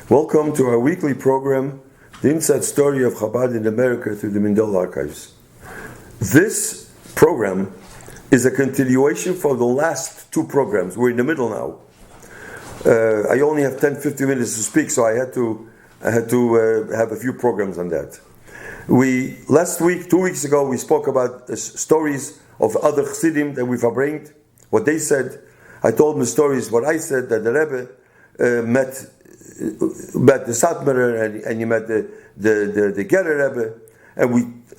Welcome to our weekly program, The Inside Story of Chabad in America through the Mindel Archives. This program is a continuation for the last two programs. We're in the middle now. I only have 10-15 minutes to speak, so I had to have a few programs on that. Last week, 2 weeks ago, we spoke about stories of other Chassidim that we've brought, what they said. I told them the stories, what I said, that the Rebbe met the Satmarer and he met the Gerer Rebbe,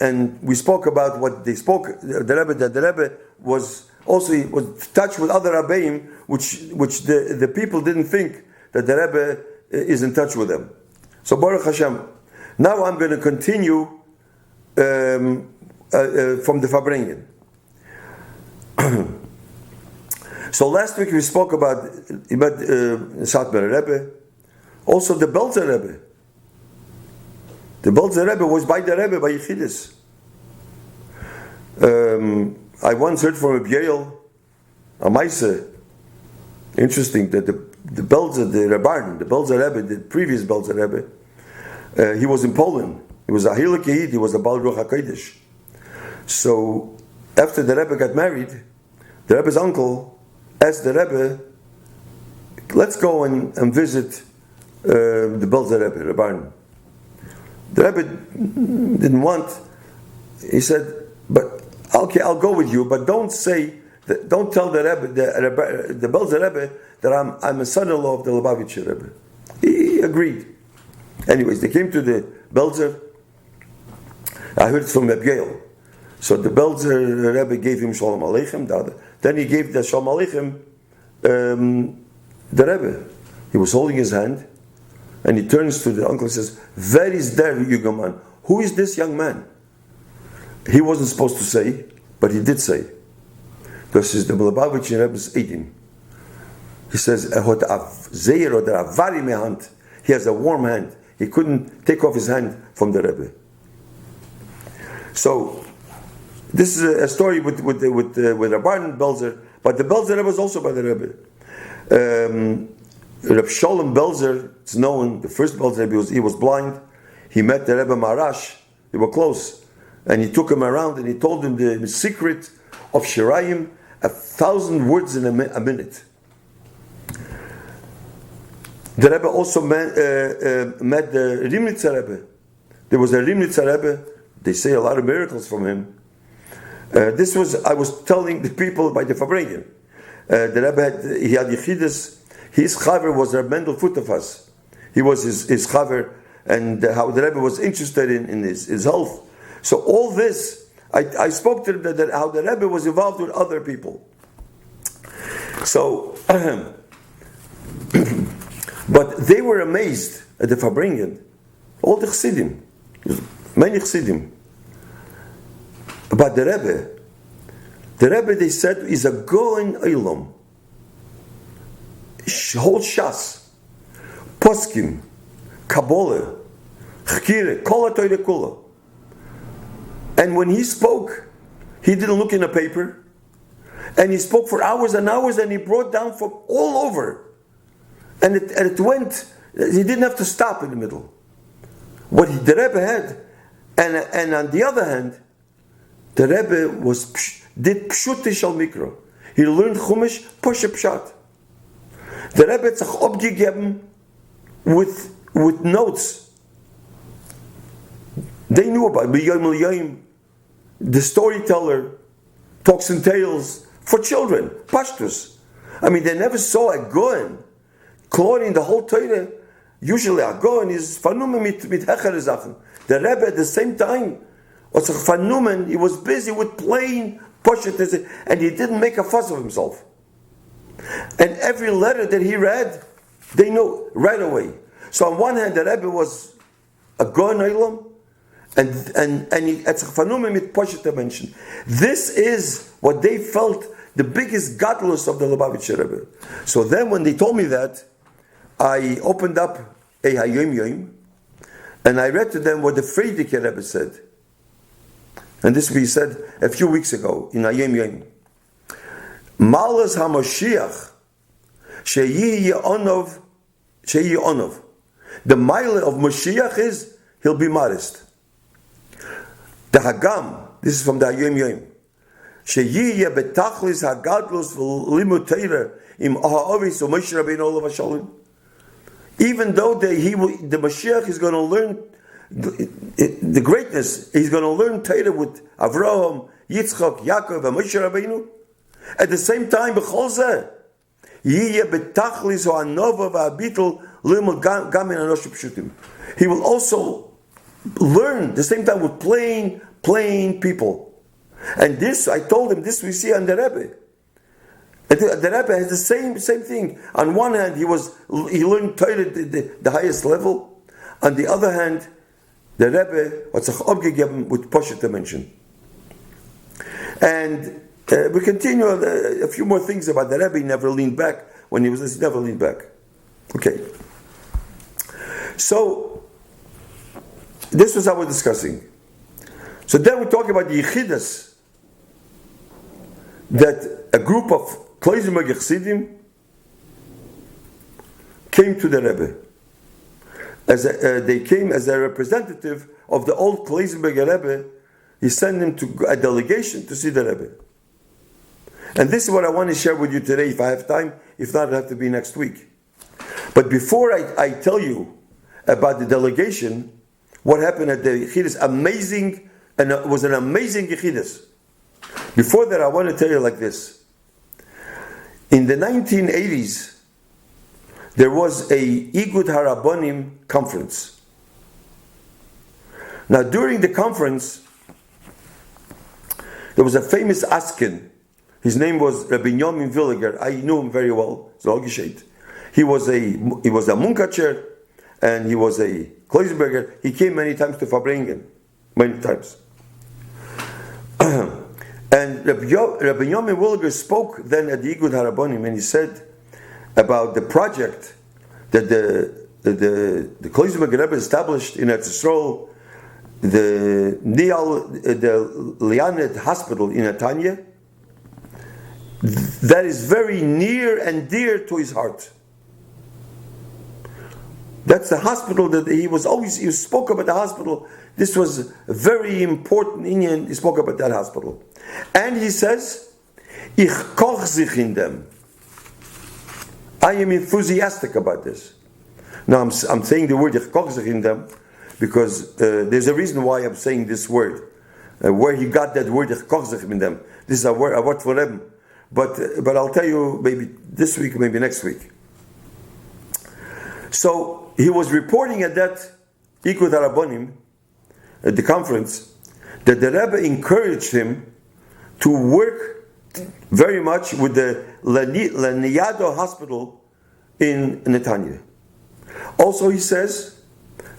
and we spoke about what they spoke. The Rebbe was touched with other Rabbeim, which the people didn't think that the Rebbe is in touch with them. So Baruch Hashem. Now I'm going to continue from the Farbrengen. So last week we spoke about Satmarer Rebbe. Also the Belzer Rebbe. The Belzer Rebbe was by the Rebbe, by Yechidus. I once heard from a Yale, a Maise, interesting, that the Belzer, the Rabban, the Belzer Rebbe, the previous Belzer Rebbe, he was in Poland. He was a Hilik Yehid, he was a Baal Ruach HaKodesh. So after the Rebbe got married, the Rebbe's uncle asked the Rebbe, let's go and visit the Belzer Rebbe, Rabban. The Rebbe didn't want. He said, "But okay, I'll go with you, but don't tell the Rebbe, the Belzer Rebbe, that I'm a son-in-law of the Lubavitcher Rebbe." He agreed. Anyways, they came to the Belzer. I heard it from Reb Yale. So the Belzer Rebbe gave him Shalom Aleichem. Then he gave the Shalom Aleichem the Rebbe. He was holding his hand, and he turns to the uncle and says, "Where is there, Yugaman? Who is this young man?" He wasn't supposed to say, but he did say. Because the Lubavitcher Rebbe is 18. He says, he has a warm hand. He couldn't take off his hand from the Rebbe. So, this is a story with Rabban Belzer, but the Belzer Rebbe was also by the Rebbe. Reb Sholem Belzer, it's known, the first Belzer Rebbe, he was blind. He met the Rebbe Marash, they were close, and he took him around and he told him the secret of Shirayim, 1,000 words in a minute. The Rebbe also met the Rimnitzer Rebbe. There was a Rimnitzer Rebbe, they say a lot of miracles from him. I was telling the people by the Farbrengen. The Rebbe he had Yechidus. His chaver was Reb Mendel Futafas. He was his chaver, and how the Rebbe was interested in his health. So all this, I spoke to them that how the Rebbe was involved with other people. So, but they were amazed at the Farbrengen, all the Chassidim, many Chassidim. But the Rebbe they said is a Goen Olam. Whole Shas, Poskim, Kabbalah, Chkire, Kol HaTorah Kula. And when he spoke, he didn't look in a paper, and he spoke for hours and hours, and he brought down from all over. And it went, he didn't have to stop in the middle. What the Rebbe had, and on the other hand, the Rebbe did Pshut Shal Mikro. He learned Chumash, Poshe Pshat. The Rebbe hat sich abgegeben with notes. They knew about it. The storyteller talks in tales for children, pashtus. I mean, they never saw a Goen clothing the whole Torah. Usually a Goen is vernommen mit hechere Sachen. The Rebbe at the same time was vernommen, he was busy with plain pashtus, and he didn't make a fuss of himself. And every letter that he read, they knew right away. So on one hand, the Rebbe was a Goen Olam, and he at Fanume mit Poshet mentioned. This is what they felt the biggest godless of the Lubavitcher Rebbe. So then, when they told me that, I opened up a Hayom Yom, and I read to them what the Frierdiker Rebbe said. And this we said a few weeks ago in Hayom Yom. Malas HaMoshiach sheyi onov. The mile of Mashiach is he'll be modest. The Hagam, this is from the Hayom Yom. Sheyiyeh betachlis hagadlus v'limud Torah im ha'avis u'Moshe Rabbeinu olav hashalom. Even though the Mashiach is going to learn the greatness, he's going to learn Torah with Avraham, Yitzchak, Yaakov, and Moshe Rabbeinu. At the same time, b'chol zeh, yiyeh betachlis ha'anova v'habitul limud gam min anoshim pshutim. He will also learn the same time with plain people. And this, I told him, this we see on the Rebbe. The Rebbe has the same thing. On one hand, he learned Torah the highest level. On the other hand, the Rebbe hat sich abgegeben with Poshet dimension. And we continue a few more things about the Rebbe. He never leaned back. When he was this, he never leaned back. Okay. So, this was how we're discussing. So then we talk about the Yechidas, that a group of Klezmer Chassidim came to the Rebbe. They came as a representative of the old Klezmer Rebbe. He sent them to a delegation to see the Rebbe. And this is what I want to share with you today, if I have time. If not, it'll have to be next week. But before I tell you about the delegation, what happened at the Yechidas, amazing, and it was an amazing Yechidas. Before that, I want to tell you like this. In the 1980s, there was a Igud Harabonim conference. Now, during the conference, there was a famous Askin. His name was Rabbi Yomin Villiger. I knew him very well. He was a Munkacher, and he was a Kloisenberger. He came many times to Fabringen, many times. And Rabbi Yomin Williger spoke then at the Igud Harabonim, and he said about the project that the Kloisenberg Rebbe established in Eretz Yisrael, the Lianet Hospital in Netanya, that is very near and dear to his heart. That's the hospital that he spoke about the hospital. This was a very important Indian. He spoke about that hospital. And he says, Ich koch sich in them. I am enthusiastic about this. Now I'm saying the word Ich koch sich in them because there's a reason why I'm saying this word. Where he got that word Ich koch sich in them. This is a word for them. But I'll tell you maybe this week, maybe next week. So he was reporting at that Igud Harabonim, at the conference, that the Rebbe encouraged him to work very much with the Laniado Hospital in Netanya. Also, he says,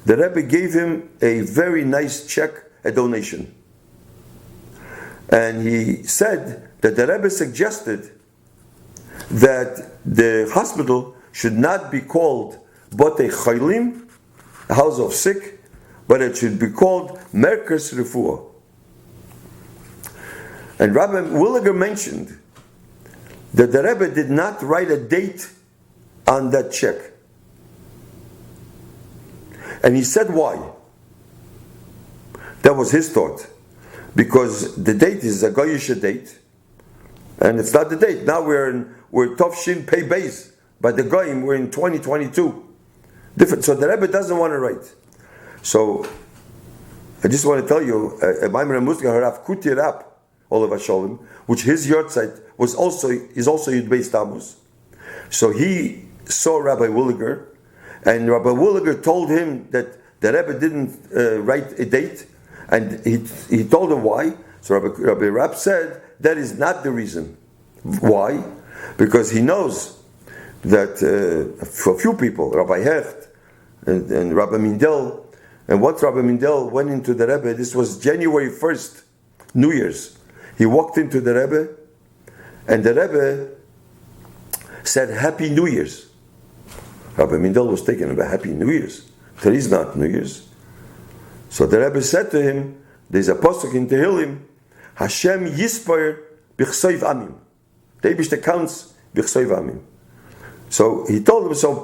the Rebbe gave him a very nice check, a donation. And he said that the Rebbe suggested that the hospital should not be called Botei Chaylim, a house of sick, but it should be called Merkez Refuah. And Rabbi Williger mentioned that the Rebbe did not write a date on that check. And he said why. That was his thought. Because the date is a Goyish date, and it's not the date. Now we're Tovshin Pei Beis. By the Goyim, we're in 2022. Different. So the Rebbe doesn't want to write. So I just want to tell you, Maimon Musga Harav Kuti Rab, Olav Hasholem, which his yortzeit is also Yud Beis Tammuz. So he saw Rabbi Williger, and Rabbi Williger told him that the Rebbe didn't write a date, and he told him why. So Rabbi Rab said that is not the reason. Why? Because he knows that for a few people, Rabbi Hecht and Rabbi Mindel, and once Rabbi Mindel went into the Rebbe, this was January 1st, New Year's. He walked into the Rebbe, and the Rebbe said, Happy New Year's. Rabbi Mindel was taken about Happy New Year's. That is not New Year's. So the Rebbe said to him, there's a pasuk in Tehillim, Hashem Yispair B'chsoiv Amim. The Eibishter counts B'chsoiv Amim. So he told him, so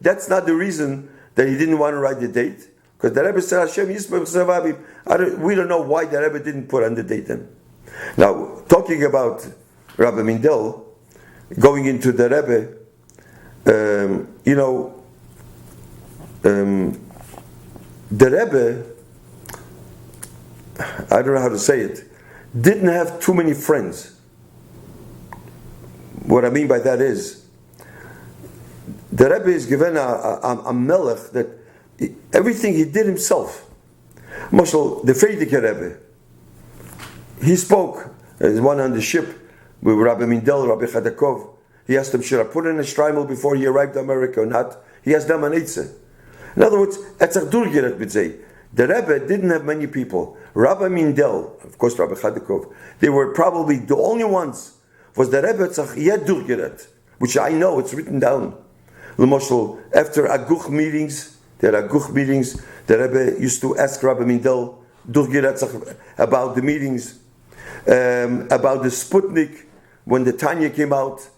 that's not the reason that he didn't want to write the date. Because the Rebbe said, Hashem Yisbach Zavavim. We don't know why the Rebbe didn't put on the date then. Now, talking about Rabbi Mindel, going into the Rebbe, the Rebbe, I don't know how to say it, didn't have too many friends. What I mean by that is, the Rebbe is given a melech that everything he did himself. Moshe, the Frierdiker Rebbe, he spoke. There's one on the ship with Rabbi Mindel, Rabbi Chadakov. He asked him, should I put in a shtreimel before he arrived to America or not? He asked them an eitzah. In other words, etzach durgeret mitzay. The Rebbe didn't have many people. Rabbi Mindel, of course Rabbi Chadakov, they were probably the only ones. Was the Rebbe etzach yet durgeret, which I know, it's written down. L'moshel, after Aguch meetings, there are Aguch meetings, the Rebbe used to ask Rabbi Mindel durgeret about the meetings, about the Sputnik, when the Tanya came out.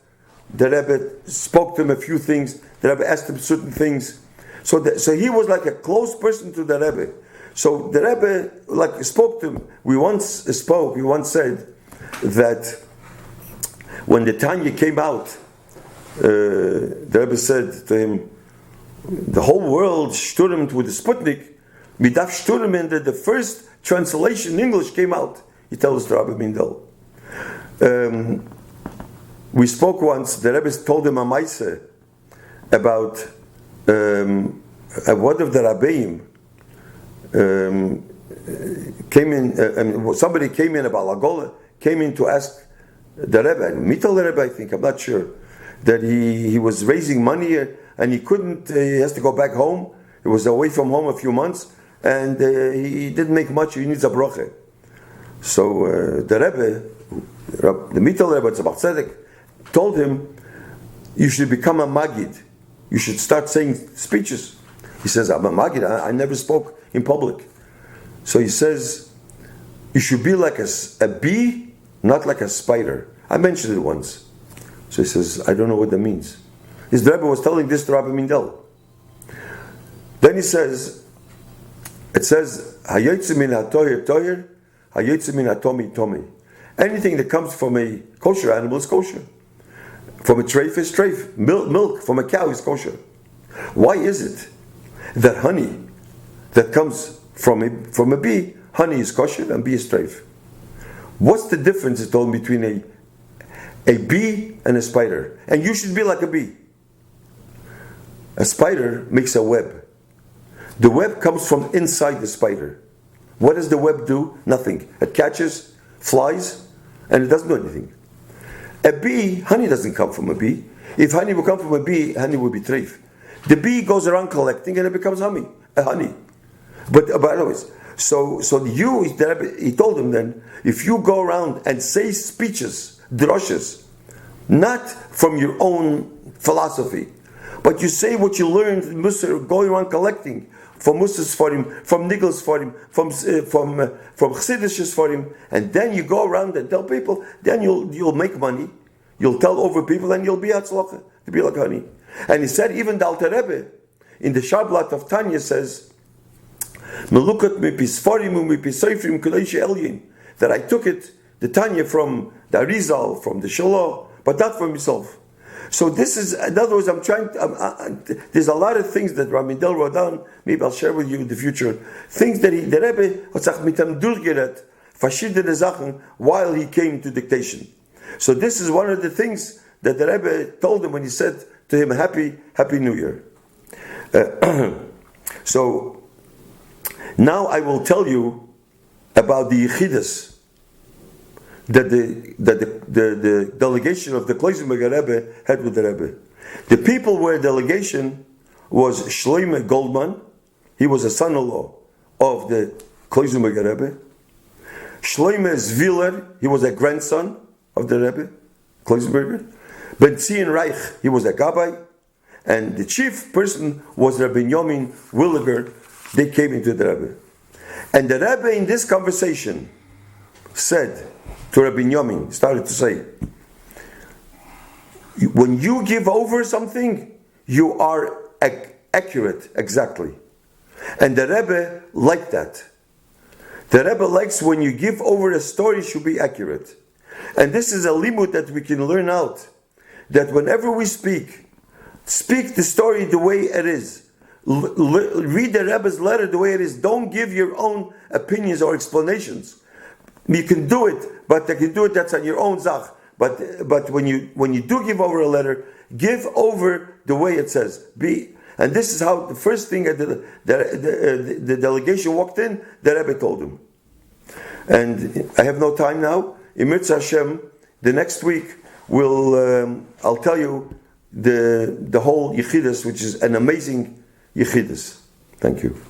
The Rebbe spoke to him a few things. The Rebbe asked him certain things. So he was like a close person to the Rebbe. So the Rebbe spoke to him. We once said that when the Tanya came out, the Rebbe said to him, the whole world stürmt with the Sputnik. Midaf stürmen that the first translation in English came out. He tells Rabbi Mindel. We spoke once, the Rebbe told him a maaseh about one of the Rabbeim came in, somebody came in, about Lagola, came in to ask the Rebbe, Mital Rebbe I think, I'm not sure, that he was raising money and he couldn't, he has to go back home. He was away from home a few months and he didn't make much, he needs a broche. So the Rebbe, the Mital Rebbe, Tzemach Tzedek, told him, you should become a Magid. You should start saying speeches. He says, I'm a Magid, I never spoke in public. So he says, you should be like a bee, not like a spider. I mentioned it once. So he says, I don't know what that means. His Rebbe was telling this to Rabbi Mindel. Then he says, it says, Hayotze min hatoyer toyer, hayotze min hatomi tomi. Anything that comes from a kosher animal is kosher. From a treif is treif. Milk from a cow is kosher. Why is it that honey that comes from a bee, honey is kosher and bee is treif? What's the difference, it's told, between a bee and a spider? And you should be like a bee. A spider makes a web. The web comes from inside the spider. What does the web do? Nothing. It catches flies and it doesn't do anything. A bee, honey doesn't come from a bee. If honey would come from a bee, honey would be treif. The bee goes around collecting and it becomes honey. But anyways, so he told him then, if you go around and say speeches, droshes, not from your own philosophy, but you say what you learned in Musar, going around collecting from Musar's for him, from Nigel's for him, from Chassidish's for him, and then you go around and tell people, then you'll make money, you'll tell over people, and you'll be atzlocha, you'll be like honey. And he said, even the Alter Rebbe, in the Shabbat of Tanya says, Melukat mipisforim u'mipisoifrim k'leish elyin, that I took it, the Tanya, from the Arizal, from the Shalah, but not from myself. So this is, in other words, there's a lot of things that Rabbi Mindel wrote down, maybe I'll share with you in the future, things that the Rebbe hat sich mit ihm durchgerät, verschiedene Sachen, while he came to dictation. So this is one of the things that the Rebbe told him when he said to him, Happy New Year. So now I will tell you about the Yechidus that the delegation of the Kloisenberger Rebbe had with the Rebbe. The people where delegation was Shloime Goldman. He was a son-in-law of the Kloisenberger Rebbe. Shloime Zviller, he was a grandson of the Rebbe, Kloisenberger. Ben Zion Reich, he was a Gabbai. And the chief person was Rabbi Yomin Williger. They came into the Rebbe. And the Rebbe in this conversation said to Rabbi Yomin, started to say, when you give over something, you are accurate, exactly. And the Rebbe liked that. The Rebbe likes when you give over a story, it should be accurate. And this is a limud that we can learn out. That whenever we speak the story the way it is. Read the Rebbe's letter the way it is. Don't give your own opinions or explanations. You can do it, but you can do it, that's on your own zach. But when you do give over a letter, give over the way it says. And this is how the first thing the delegation walked in, the Rebbe told him. And I have no time now. In Mitzvah Hashem, the next week I'll tell you the whole Yechidus, which is an amazing Yechidus. Thank you.